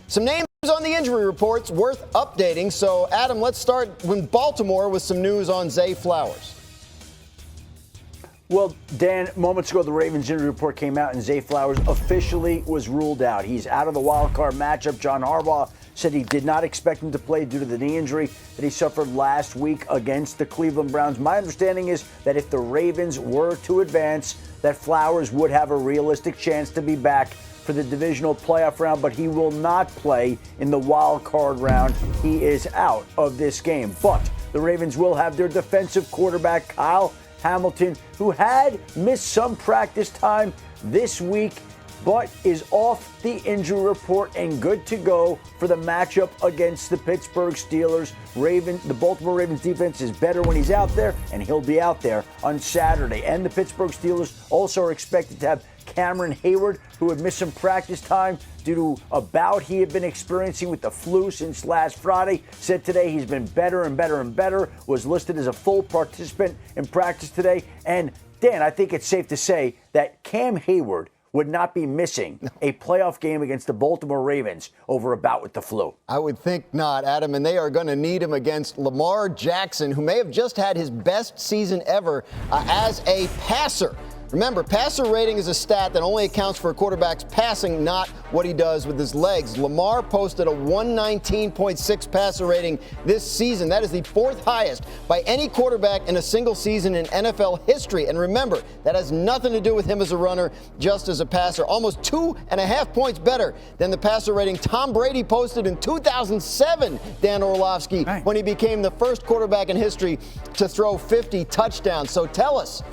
Some names on the injury reports worth updating. So, Adam, let's start in Baltimore with some news on Zay Flowers. Well, Dan, moments ago, the Ravens injury report came out, and Zay Flowers officially was ruled out. He's out of the wild card matchup. John Harbaugh said he did not expect him to play due to the knee injury that he suffered last week against the Cleveland Browns. My understanding is that if the Ravens were to advance, that Flowers would have a realistic chance to be back for the divisional playoff round, but he will not play in the wild card round. He is out of this game. But the Ravens will have their defensive quarterback, Kyle Hamilton, who had missed some practice time this week, but is off the injury report and good to go for the matchup against the Pittsburgh Steelers. The Baltimore Ravens defense is better when he's out there, and he'll be out there on Saturday. And the Pittsburgh Steelers also are expected to have Cameron Hayward, who had missed some practice time due to a bout he had been experiencing with the flu since last Friday. Said today he's been better and better and better, was listed as a full participant in practice today. And Dan, I think it's safe to say that Cam Hayward would not be missing a playoff game against the Baltimore Ravens over a bout with the flu. I would think not, Adam, and they are going to need him against Lamar Jackson, who may have just had his best season ever as a passer. Remember, passer rating is a stat that only accounts for a quarterback's passing, not what he does with his legs. Lamar posted a 119.6 passer rating this season. That is the fourth highest by any quarterback in a single season in NFL history. And remember, that has nothing to do with him as a runner, just as a passer. Almost 2.5 points better than the passer rating Tom Brady posted in 2007, Dan Orlovsky, when he became the first quarterback in history to throw 50 touchdowns. So tell us,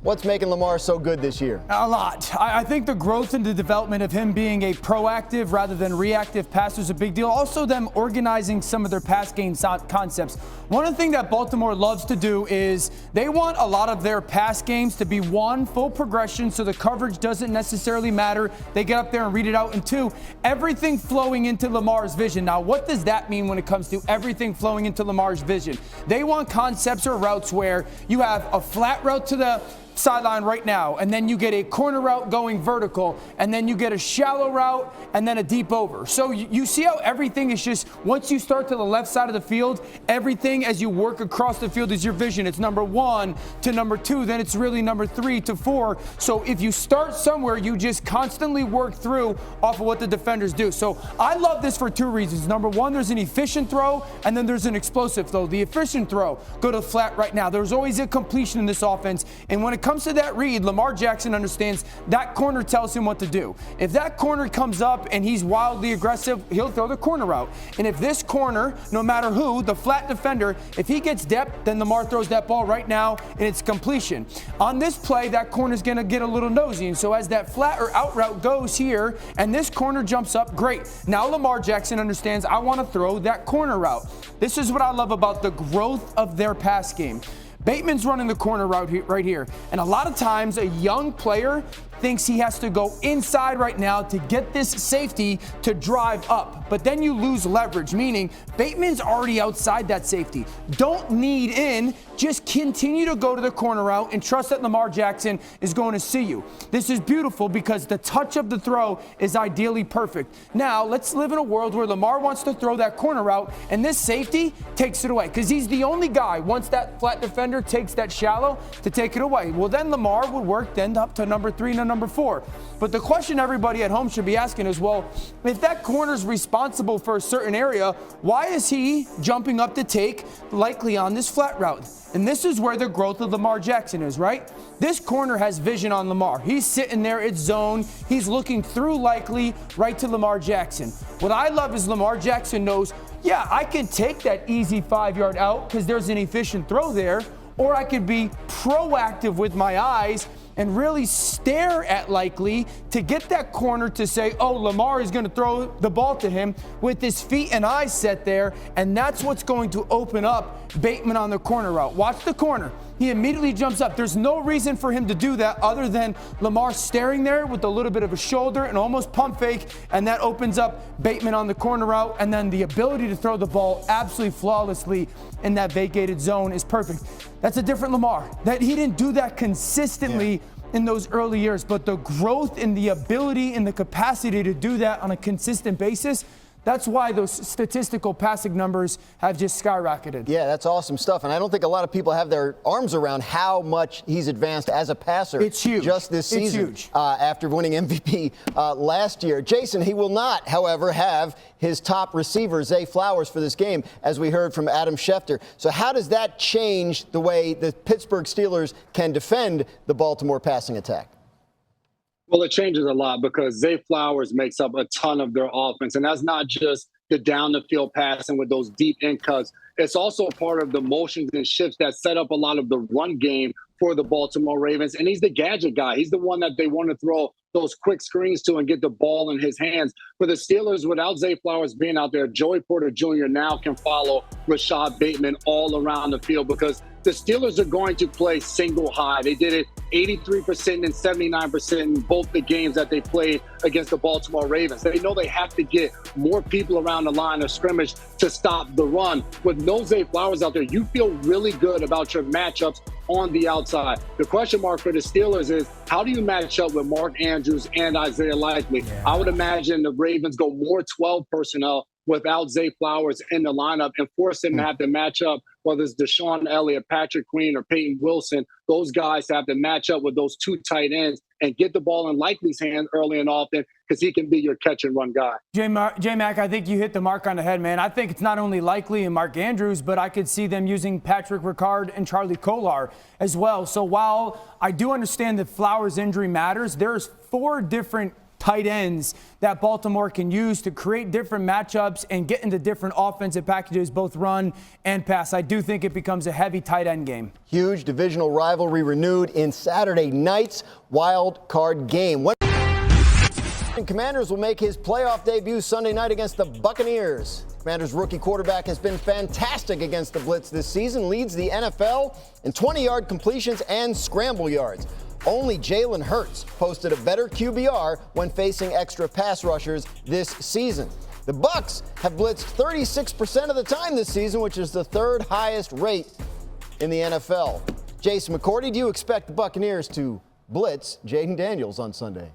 what's making Lamar so good this year? A lot. I think the growth and the development of him being a proactive rather than reactive passer is a big deal. Also, them organizing some of their pass game concepts. One of the things that Baltimore loves to do is they want a lot of their pass games to be, one, full progression, so the coverage doesn't necessarily matter. They get up there and read it out. And two, everything flowing into Lamar's vision. Now, what does that mean when it comes to everything flowing into Lamar's vision? They want concepts or routes where you have a flat route to the sideline right now, and then you get a corner route going vertical, and then you get a shallow route, and then a deep over. So you see how everything is just, once you start to the left side of the field, everything as you work across the field is your vision. It's number 1 to number 2, then it's really number 3 to 4. So if you start somewhere, you just constantly work through off of what the defenders do. So I love this for 2 reasons. Number 1, there's an efficient throw, and then there's an explosive throw. The efficient throw, go to flat right now. There's always a completion in this offense, and when it comes to that read, Lamar Jackson understands that corner tells him what to do. If that corner comes up and he's wildly aggressive, he'll throw the corner route. And if this corner, no matter who, the flat defender, if he gets depth, then Lamar throws that ball right now and it's completion. On this play, that corner's going to get a little nosy. And so as that flat or out route goes here and this corner jumps up, great. Now Lamar Jackson understands I want to throw that corner route. This is what I love about the growth of their pass game. Bateman's running the corner route right here. And a lot of times a young player thinks he has to go inside right now to get this safety to drive up. But then you lose leverage, meaning Bateman's already outside that safety. Don't need in, just continue to go to the corner route and trust that Lamar Jackson is going to see you. This is beautiful because the touch of the throw is ideally perfect. Now, let's live in a world where Lamar wants to throw that corner route and this safety takes it away because he's the only guy, once that flat defender takes that shallow, to take it away. Well, then Lamar would work then up to number 3 and number 4. But the question everybody at home should be asking is, well, if that corner's responsible for a certain area, why is he jumping up to take likely on this flat route? And this is where the growth of Lamar Jackson is, right? This corner has vision on Lamar. He's sitting there, it's zone. He's looking through likely right to Lamar Jackson. What I love is Lamar Jackson knows, yeah, I can take that easy 5-yard out because there's an efficient throw there, or I could be proactive with my eyes and really stare at likely to get that corner to say, oh, Lamar is going to throw the ball to him with his feet and eyes set there, and that's what's going to open up Bateman on the corner route. Watch the corner. He immediately jumps up. There's no reason for him to do that other than Lamar staring there with a little bit of a shoulder and almost pump fake, and that opens up Bateman on the corner route, and then the ability to throw the ball absolutely flawlessly in that vacated zone is perfect. That's a different Lamar. That he didn't do that consistently in those early years, but the growth and the ability and the capacity to do that on a consistent basis, That's why those statistical passing numbers have just skyrocketed. Yeah, that's awesome stuff. And I don't think a lot of people have their arms around how much he's advanced as a passer. It's huge. Just this season. It's huge. After winning MVP last year. Jason, he will not, however, have his top receiver, Zay Flowers, for this game, as we heard from Adam Schefter. So how does that change the way the Pittsburgh Steelers can defend the Baltimore passing attack? Well, it changes a lot because Zay Flowers makes up a ton of their offense. And that's not just the down the field passing with those deep in cuts. It's also part of the motions and shifts that set up a lot of the run game for the Baltimore Ravens. And he's the gadget guy. He's the one that they want to throw those quick screens to and get the ball in his hands. For the Steelers, without Zay Flowers being out there, Joey Porter Jr. now can follow Rashad Bateman all around the field because the Steelers are going to play single high. They did it 83% and 79% in both the games that they played against the Baltimore Ravens. They know they have to get more people around the line of scrimmage to stop the run. With no Zay Flowers out there, you feel really good about your matchups on the outside. The question mark for the Steelers is, how do you match up with Mark Andrews and Isaiah Likely? Yeah. I would imagine the Ravens go more 12 personnel without Zay Flowers in the lineup and force him to have to match up, whether it's Deshaun Elliott, Patrick Queen, or Peyton Wilson. Those guys have to match up with those two tight ends and get the ball in Likely's hands early and often because he can be your catch and run guy. J-Mac, I think you hit the mark on the head, man. I think it's not only Likely and Mark Andrews, but I could see them using Patrick Ricard and Charlie Kolar as well. So while I do understand that Flowers' injury matters, there's 4 different tight ends that Baltimore can use to create different matchups and get into different offensive packages, both run and pass. I do think it becomes a heavy tight end game. Huge divisional rivalry renewed in Saturday night's wild card game. Commanders will make his playoff debut Sunday night against the Buccaneers. Commanders rookie quarterback has been fantastic against the blitz this season, leads the NFL in 20-yard completions and scramble yards. Only Jalen Hurts posted a better QBR when facing extra pass rushers this season. The Bucs have blitzed 36% of the time this season, which is the 3rd highest rate in the NFL. Jason McCourty, do you expect the Buccaneers to blitz Jaden Daniels on Sunday?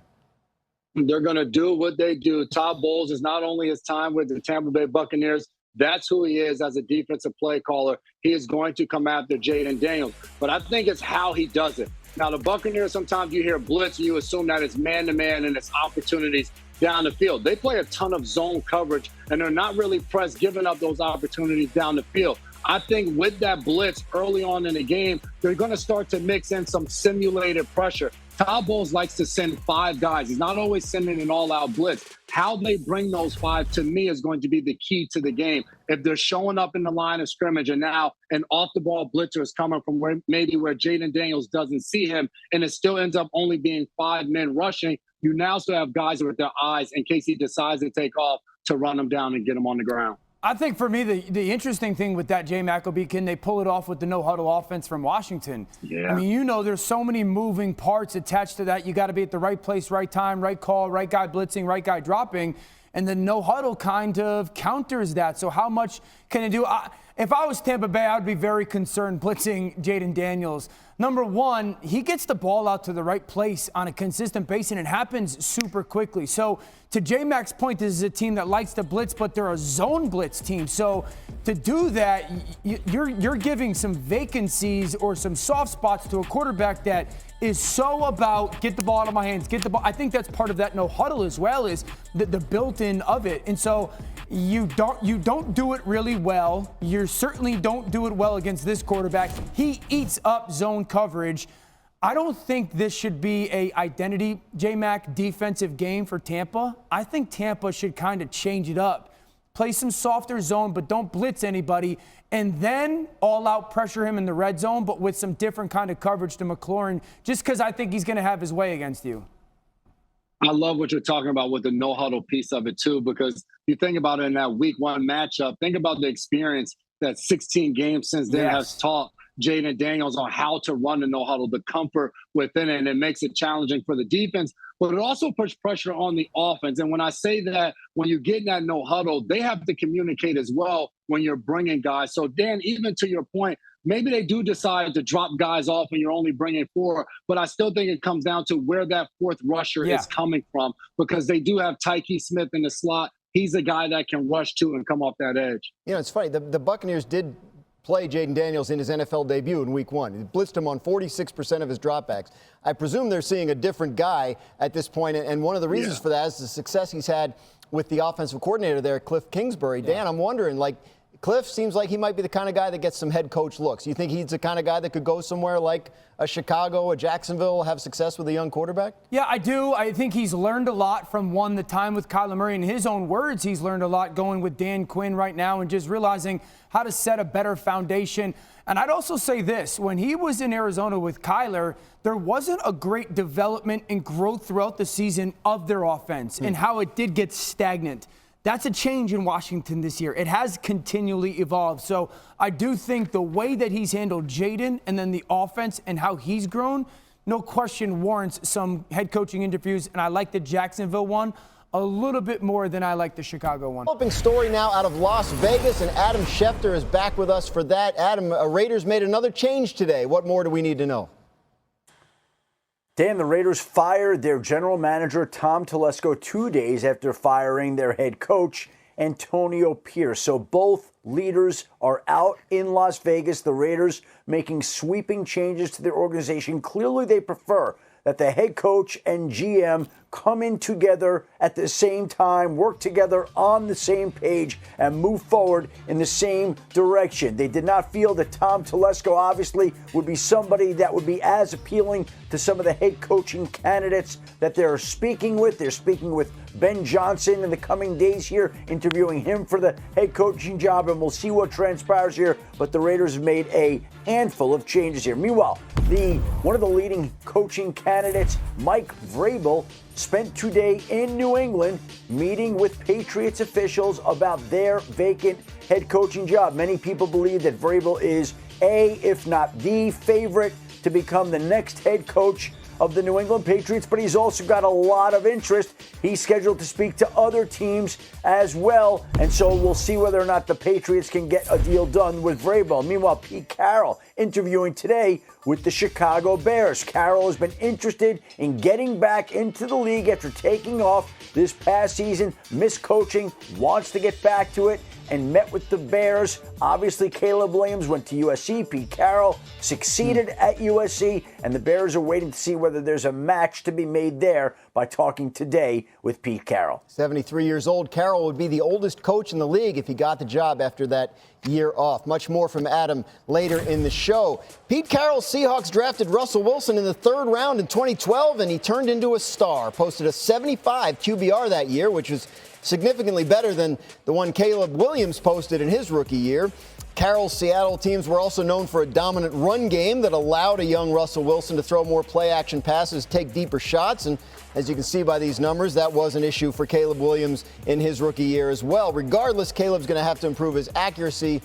They're going to do what they do. Todd Bowles is not only his time with the Tampa Bay Buccaneers, that's who he is as a defensive play caller. He is going to come after Jaden Daniels. But I think it's how he does it. Now, the Buccaneers, sometimes you hear blitz and you assume that it's man-to-man and it's opportunities down the field. They play a ton of zone coverage, and they're not really pressed, giving up those opportunities down the field. I think with that blitz early on in the game, they're going to start to mix in some simulated pressure. Todd Bowles likes to send 5 guys. He's not always sending an all-out blitz. How they bring those 5, to me, is going to be the key to the game. If they're showing up in the line of scrimmage and now an off-the-ball blitzer is coming from where Jaden Daniels doesn't see him, and it still ends up only being 5 men rushing, you now still have guys with their eyes in case he decides to take off to run them down and get them on the ground. I think for me, the interesting thing with that, J-Mac, will be, can they pull it off with the no-huddle offense from Washington? Yeah. I mean, there's so many moving parts attached to that. You got to be at the right place, right time, right call, right guy blitzing, right guy dropping. And the no-huddle kind of counters that. So how much can it do? If I was Tampa Bay, I would be very concerned blitzing Jaden Daniels. Number one, he gets the ball out to the right place on a consistent basis, and it happens super quickly. So to J-Mac's point, this is a team that likes to blitz, but they're a zone blitz team. So to do that, you're giving some vacancies or some soft spots to a quarterback that is so about get the ball out of my hands, get the ball. I think that's part of that no huddle as well, is the built-in of it. And so you don't do it really well. You certainly don't do it well against this quarterback. He eats up zone coverage. I don't think this should be a identity, J-Mac, defensive game for Tampa. I think Tampa should kind of change it up. Play some softer zone, but don't blitz anybody. And then all-out pressure him in the red zone, but with some different kind of coverage to McLaurin, just because I think he's going to have his way against you. I love what you're talking about with the no-huddle piece of it, too, because you think about it in that week 1 matchup. Think about the experience that 16 games since then has taught Jaden Daniels on how to run the no-huddle, the comfort within it, and it makes it challenging for the defense. But it also puts pressure on the offense. And when I say that, when you get in that no-huddle, they have to communicate as well when you're bringing guys. So, Dan, even to your point, maybe they do decide to drop guys off and you're only bringing 4, but I still think it comes down to where that 4th rusher is coming from, because they do have Tyke Smith in the slot. he's a guy that can rush to and come off that edge. You know, it's funny. The Buccaneers did play Jaden Daniels in his NFL debut in week 1. He blitzed him on 46% of his dropbacks. I presume they're seeing a different guy at this point, and one of the reasons for that is the success he's had with the offensive coordinator there, Cliff Kingsbury. Dan, I'm wondering, like, Cliff seems like he might be the kind of guy that gets some head coach looks. You think he's the kind of guy that could go somewhere like a Chicago, a Jacksonville, have success with a young quarterback? Yeah, I do. I think he's learned a lot from the time with Kyler Murray. In his own words, he's learned a lot going with Dan Quinn right now and just realizing how to set a better foundation. And I'd also say this, when he was in Arizona with Kyler, there wasn't a great development and growth throughout the season of their offense and how it did get stagnant. That's a change in Washington this year. It has continually evolved. So I do think the way that he's handled Jaden and then the offense and how he's grown, no question warrants some head coaching interviews. And I like the Jacksonville one a little bit more than I like the Chicago one. Developing story now out of Las Vegas, and Adam Schefter is back with us for that. Adam, Raiders made another change today. What more do we need to know? Dan, the Raiders fired their general manager, Tom Telesco, 2 days after firing their head coach, Antonio Pierce. So both leaders are out in Las Vegas. The Raiders making sweeping changes to their organization. Clearly, they prefer that the head coach and GM come in together at the same time, work together on the same page, and move forward in the same direction. They did not feel that Tom Telesco obviously would be somebody that would be as appealing to some of the head coaching candidates that they're speaking with. They're speaking with Ben Johnson in the coming days here, interviewing him for the head coaching job, and we'll see what transpires here. But the Raiders have made a handful of changes here. Meanwhile, one of the leading coaching candidates, Mike Vrabel, spent today in New England meeting with Patriots officials about their vacant head coaching job. Many people believe that Vrabel is if not the favorite to become the next head coach of the New England Patriots, but he's also got a lot of interest. He's scheduled to speak to other teams as well, and so we'll see whether or not the Patriots can get a deal done with Vrabel. Meanwhile, Pete Carroll interviewing today with the Chicago Bears. Carroll has been interested in getting back into the league after taking off this past season, missed coaching, wants to get back to it, and met with the Bears. Obviously, Caleb Williams went to USC. Pete Carroll succeeded at USC, and the Bears are waiting to see whether there's a match to be made there by talking today with Pete Carroll. 73 years old, Carroll would be the oldest coach in the league if he got the job after that year off. Much more from Adam later in the show. Pete Carroll's Seahawks drafted Russell Wilson in the 3rd round in 2012, and he turned into a star. Posted a 75 QBR that year, which was significantly better than the one Caleb Williams posted in his rookie year. Carroll's Seattle teams were also known for a dominant run game that allowed a young Russell Wilson to throw more play-action passes, take deeper shots, and as you can see by these numbers, that was an issue for Caleb Williams in his rookie year as well. Regardless, Caleb's going to have to improve his accuracy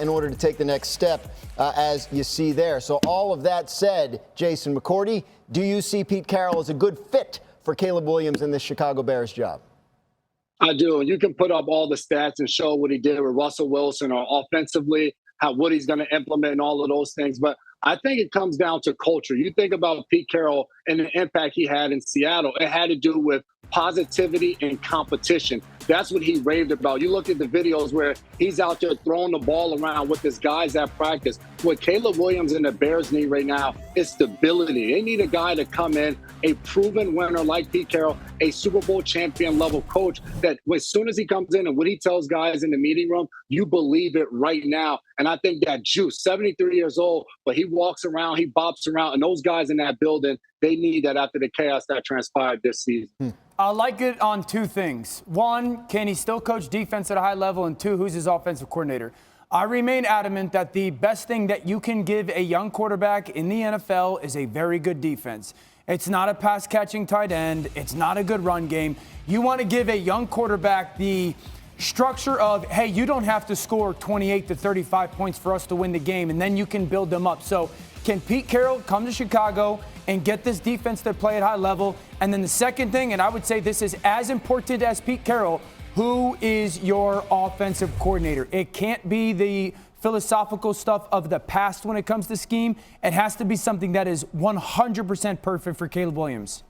in order to take the next step, as you see there. So all of that said, Jason McCourty, do you see Pete Carroll as a good fit for Caleb Williams in this Chicago Bears job? I do. You can put up all the stats and show what he did with Russell Wilson or offensively, what he's going to implement and all of those things. But I think it comes down to culture. You think about Pete Carroll and the impact he had in Seattle. It had to do with positivity and competition. That's what he raved about. You look at the videos where he's out there throwing the ball around with his guys at practice. What Caleb Williams and the Bears need right now is stability. They need a guy to come in, a proven winner like Pete Carroll, a Super Bowl champion level coach that as soon as he comes in and what he tells guys in the meeting room, you believe it right now. And I think that juice, 73 years old, but he walks around, he bops around, and those guys in that building, they need that after the chaos that transpired this season. I like it on 2 things. 1, can he still coach defense at a high level? And 2, who's his offensive coordinator? I remain adamant that the best thing that you can give a young quarterback in the NFL is a very good defense. It's not a pass-catching tight end. It's not a good run game. You want to give a young quarterback the structure of, hey, you don't have to score 28 to 35 points for us to win the game, and then you can build them up. So can Pete Carroll come to Chicago and get this defense to play at high level? And then the second thing, and I would say this is as important as Pete Carroll, who is your offensive coordinator? It can't be the philosophical stuff of the past when it comes to scheme. It has to be something that is 100% perfect for Caleb Williams.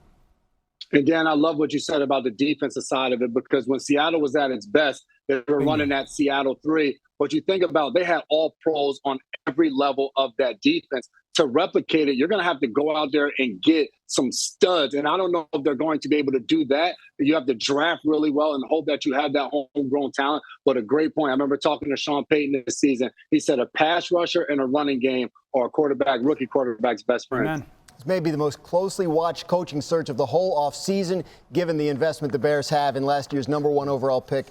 And Dan, I love what you said about the defensive side of it, because when Seattle was at its best, they were running that Seattle 3. But you think about, they had all pros on every level of that defense. To replicate it, you're going to have to go out there and get some studs. And I don't know if they're going to be able to do that. You have to draft really well and hope that you have that homegrown talent. But a great point. I remember talking to Sean Payton this season. He said a pass rusher and a running game are a rookie quarterback's best friend. Amen. It's maybe the most closely watched coaching search of the whole offseason, given the investment the Bears have in last year's #1 overall pick,